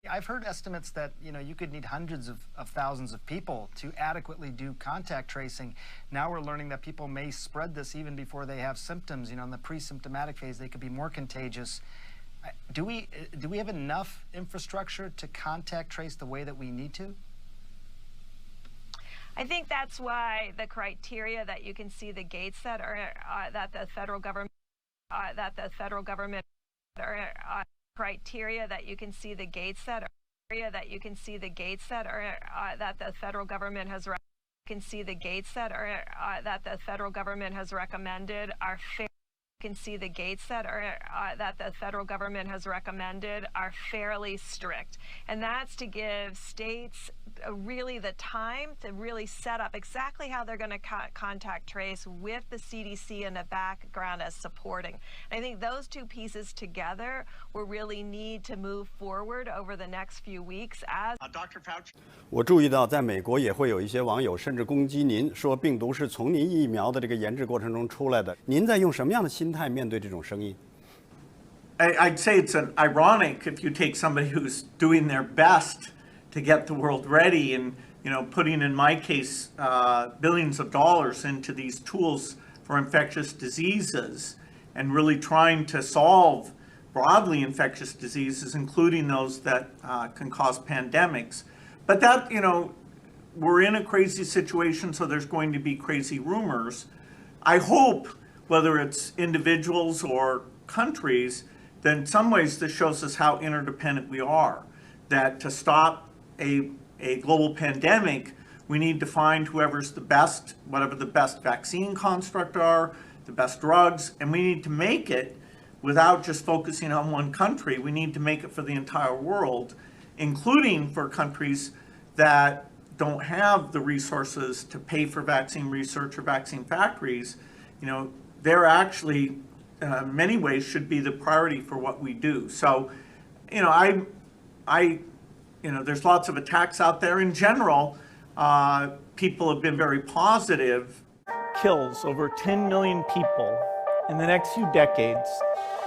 I've heard estimates that, you could need hundreds of thousands of people to adequately do contact tracing. Now we're learning that people may spread this even before they have symptoms. In the pre-symptomatic phase, they could be more contagious. Do we have enough infrastructure to contact trace the way that we need to? I think that's why the criteria that you can see the gates that are that the federal government criteria that you can see the gates that are that the federal government has recommended are fair. You can see the gates that the federal government has recommended are fairly strict, and that's to give states really the time to really set up exactly how they're going to contact trace with the CDC in the background as supporting. And I think those two pieces together will really need to move forward over the next few weeks. As Dr. Fauci， 我注意到，在美国也会有一些网友甚至攻击您，说病毒是从您疫苗的这个研制过程中出来的。您在用什么样的心态面对这种声音？ I'd say it's an ironic if you take somebody who's doing their best to get the world ready and putting, in my case, billions of dollars into these tools for infectious diseases and really trying to solve broadly infectious diseases, including those that can cause pandemics. But that, we're in a crazy situation, so there's going to be crazy rumors. I hope, whether it's individuals or countries, that in some ways this shows us how interdependent we are, that to stop a global pandemic, we need to find whoever's the best, whatever the best vaccine construct are, the best drugs, and we need to make it without just focusing on one country. We need to make it for the entire world, including for countries that don't have the resources to pay for vaccine research or vaccine factories. They're actually, in many ways, should be the priority for what we do. So, there's lots of attacks out there. In general, people have been very positive. Kills over 10 million people in the next few decades,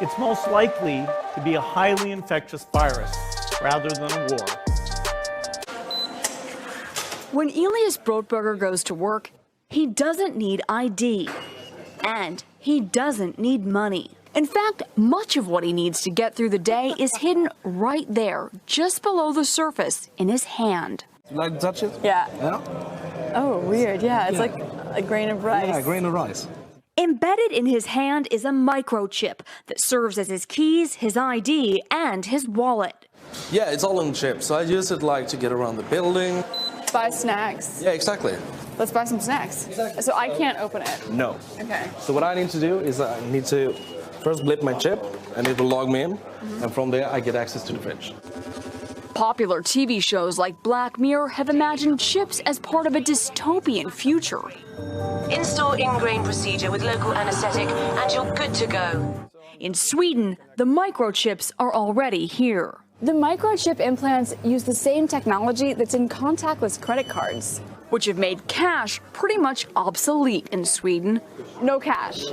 it's most likely to be a highly infectious virus rather than a war. When Elias Brotberger goes to work, he doesn't need ID, and he doesn't need money. In fact, much of what he needs to get through the day is hidden right there, just below the surface, in his hand. You like to touch it? Yeah. Yeah? Oh, weird. Yeah, it's like a grain of rice. Yeah, a grain of rice. Embedded in his hand is a microchip that serves as his keys, his ID, and his wallet. Yeah, it's all on chip, so I use it to get around the building. Buy snacks. Yeah, exactly. Let's buy some snacks. Exactly. So I can't open it? No. Okay. So what I need to do is I need to first blip my chip, and it will log me in, and from there I get access to the fridge. Popular TV shows like Black Mirror have imagined chips as part of a dystopian future. Install ingrain procedure with local anesthetic and you're good to go. In Sweden, the microchips are already here. The microchip implants use the same technology that's in contactless credit cards, which have made cash pretty much obsolete in Sweden. No cash.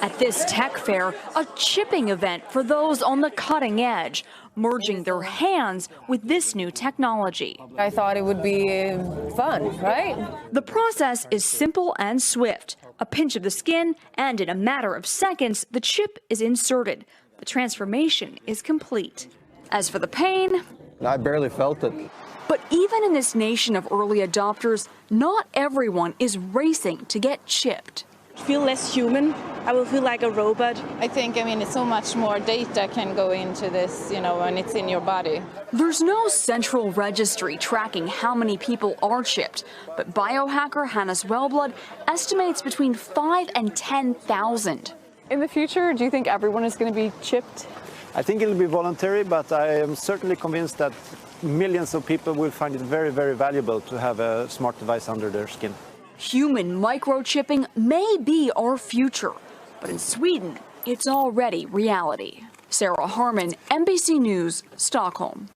At this tech fair, a chipping event for those on the cutting edge, merging their hands with this new technology. I thought it would be fun, right? The process is simple and swift. A pinch of the skin, and in a matter of seconds, the chip is inserted. The transformation is complete. As for the pain, I barely felt it. But even in this nation of early adopters, not everyone is racing to get chipped. Feel less human. I will feel like a robot. I think, it's so much more data can go into this, when it's in your body. There's no central registry tracking how many people are chipped, but biohacker Hannes Wellblood estimates between 5,000 and 10,000. In the future, do you think everyone is going to be chipped? I think it'll be voluntary, but I am certainly convinced that millions of people will find it very, very valuable to have a smart device under their skin. Human microchipping may be our future, but in Sweden, it's already reality. Sarah Harman, NBC News, Stockholm.